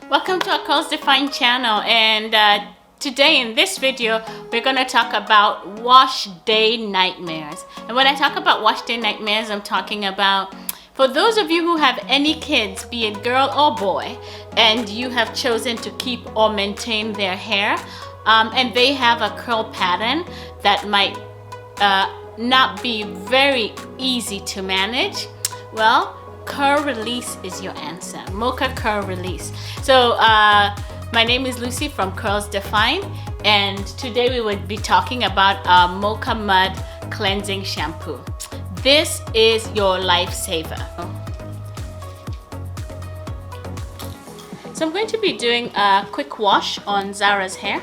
Welcome to our Curls Defined channel, and today in this video we're going to talk about wash day nightmares. And when I talk about wash day nightmares, I'm talking about for those of you who have any kids, be it girl or boy, and you have chosen to keep or maintain their hair, and they have a curl pattern that might not be very easy to manage. Well, curl release is your answer. MOCHA curl release. So my name is Lucy from Curls Defined, and today we would be talking about MOCHA Mud Cleansing Shampoo. This is your lifesaver. So I'm going to be doing a quick wash on Zara's hair.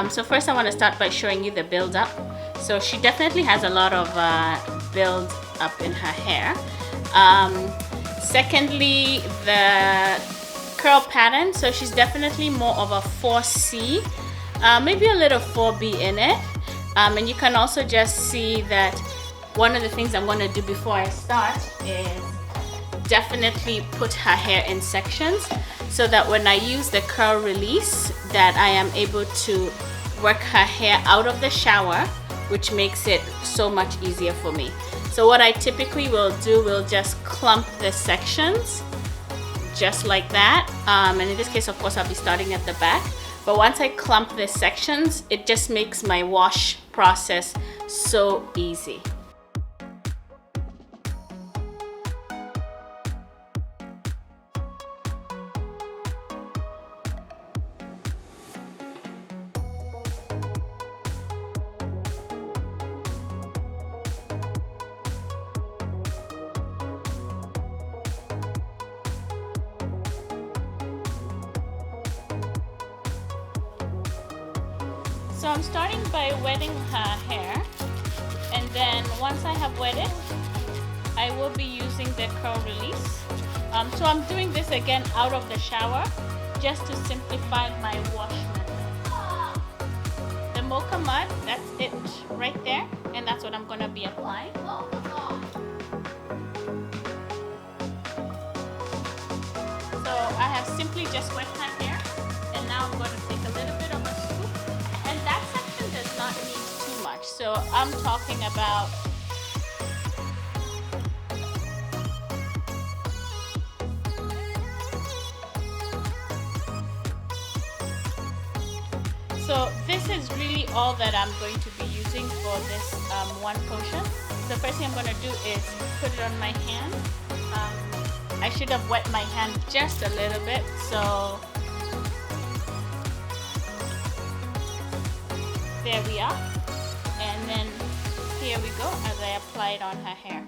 So first I want to start by showing you the build up. So she definitely has a lot of build up in her hair. Secondly, the curl pattern. So she's definitely more of a 4C, maybe a little 4B in it. And you can also just see that one of the things I'm going to do before I start is definitely put her hair in sections so that when I use the curl release that I am able to work her hair out of the shower, which makes it so much easier for me. So what I typically will do, will just clump the sections just like that. And in this case, of course, I'll be starting at the back. But once I clump the sections, it just makes my wash process so easy. So I'm starting by wetting her hair, and then once I have wetted, I will be using the curl release. So I'm doing this again out of the shower just to simplify my wash method. The MOCHA mud, that's it right there, and that's what I'm going to be applying. So I have simply just wet her hair, and now I'm going to take a little bit of a scoop. And that section does not need too much. So I'm talking about so this is really all that I'm going to be using for this one potion. The first thing I'm going to do is put it on my hand. I should have wet my hand just a little bit, so there we are. And then here we go as I apply it on her hair.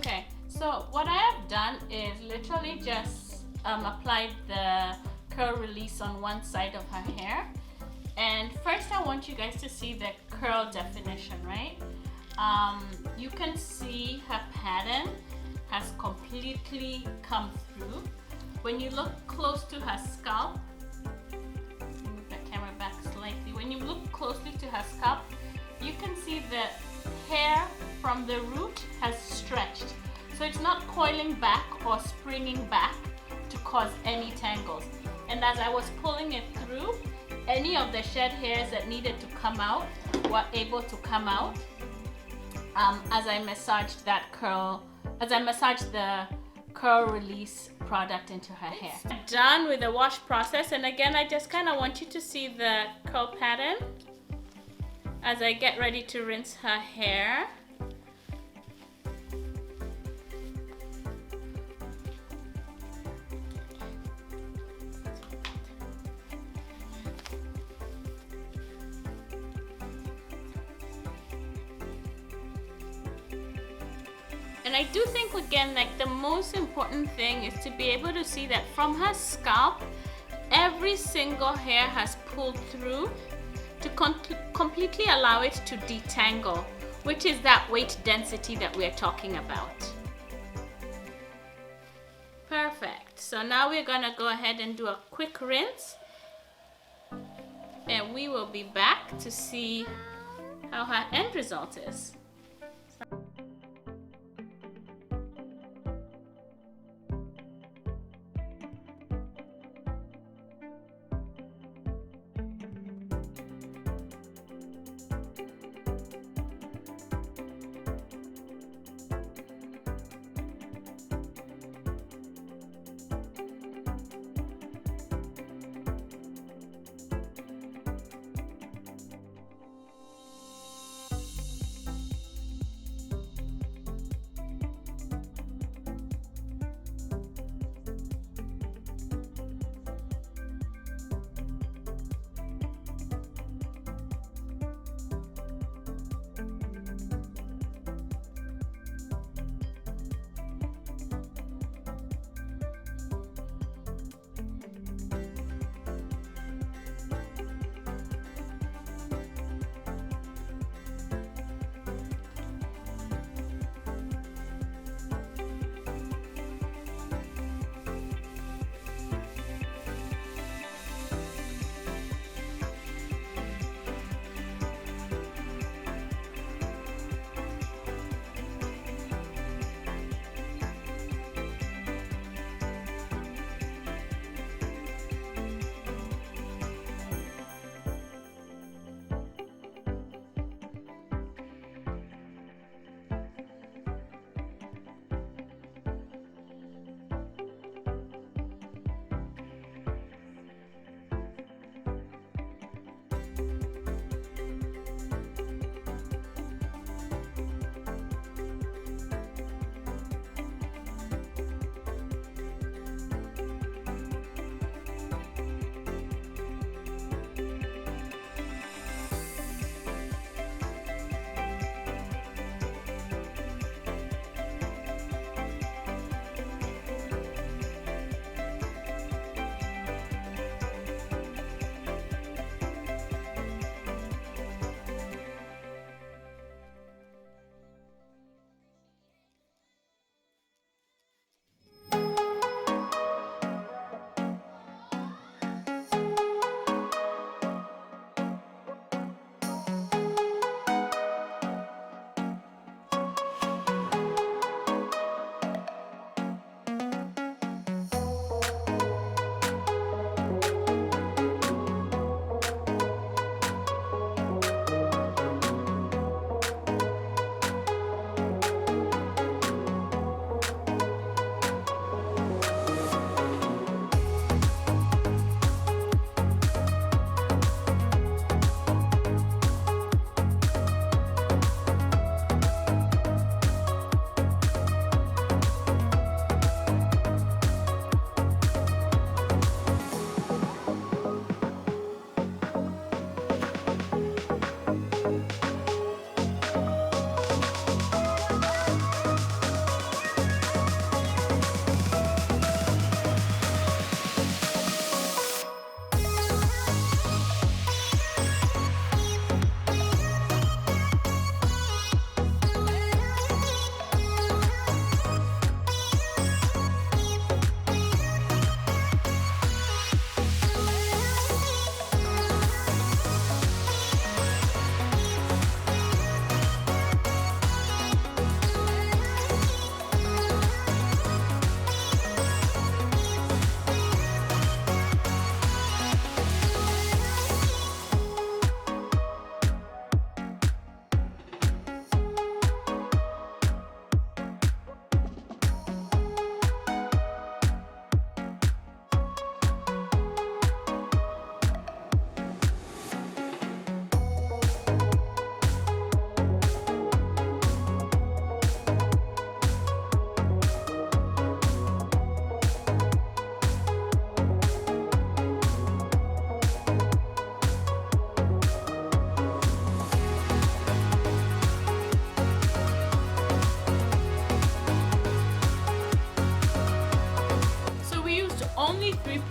Okay, so what I have done is literally just applied the curl release on one side of her hair. And first I want you guys to see the curl definition, right? You can see her pattern has completely come through. When you look close to her scalp, move the camera back slightly. When you look closely to her scalp, you can see the hair from the root has stretched. So it's not coiling back or springing back to cause any tangles. And as I was pulling it through, any of the shed hairs that needed to come out were able to come out as I massaged that curl, as I massaged the curl release product into her hair. Done with the wash process, and again I just kind of want you to see the curl pattern as I get ready to rinse her hair. And I do think, again, like the most important thing is to be able to see that from her scalp, every single hair has pulled through to completely allow it to detangle, which is that weight density that we're talking about. Perfect. So now we're gonna go ahead and do a quick rinse, and we will be back to see how her end result is.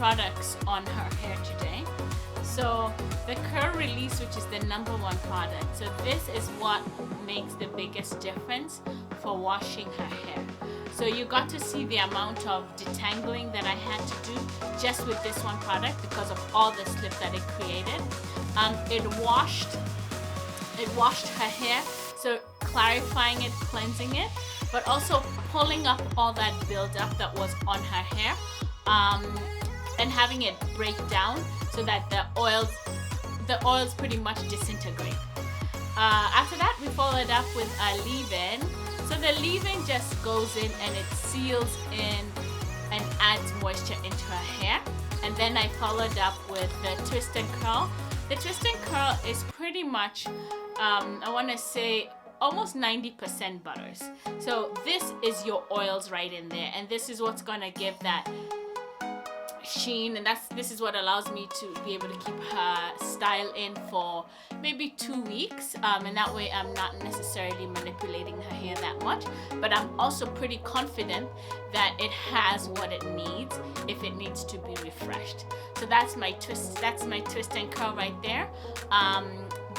products on her hair today. So the curl release, which is the #1 product, so this is what makes the biggest difference for washing her hair. So you got to see the amount of detangling that I had to do just with this one product because of all the slip that it created. It washed her hair, so clarifying it, cleansing it, but also pulling up all that buildup that was on her hair, and having it break down so that the oils pretty much disintegrate. After that, we followed up with a leave-in. So the leave-in just goes in and it seals in and adds moisture into her hair. And then I followed up with the twist and curl. The twist and curl is pretty much, I want to say, almost 90% butters. So this is your oils right in there, and this is what's gonna give that sheen, and this is what allows me to be able to keep her style in for maybe 2 weeks, and that way I'm not necessarily manipulating her hair that much, but I'm also pretty confident that it has what it needs if it needs to be refreshed. So that's my twist and curl right there.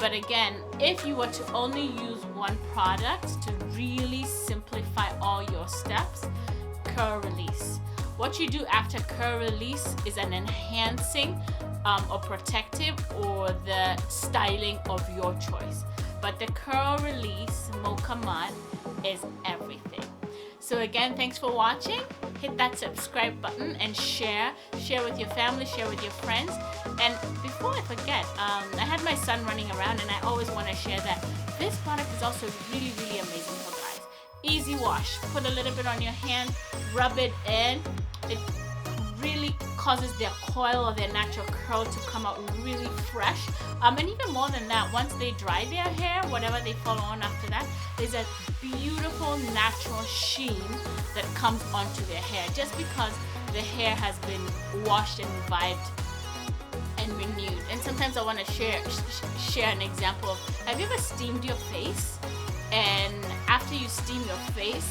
But again, if you were to only use one product to really simplify all your steps, curl release. What you do after curl release is an enhancing or protective or the styling of your choice. But the curl release MOCHA Mud is everything. So again, thanks for watching. Hit that subscribe button and share with your family, share with your friends. And before I forget, I had my son running around, and I always want to share that this product is also really, really amazing for guys. Easy wash. Put a little bit on your hand, rub it in. It really causes their coil or their natural curl to come out really fresh. And even more than that, once they dry their hair, whatever they follow on after that, there's a beautiful natural sheen that comes onto their hair just because the hair has been washed and revived and renewed. And sometimes I want to share an example of, have you ever steamed your face? And after you steam your face,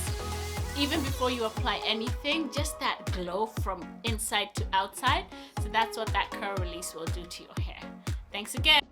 even before you apply anything, just that glow from inside to outside. So that's what that curl release will do to your hair. Thanks again.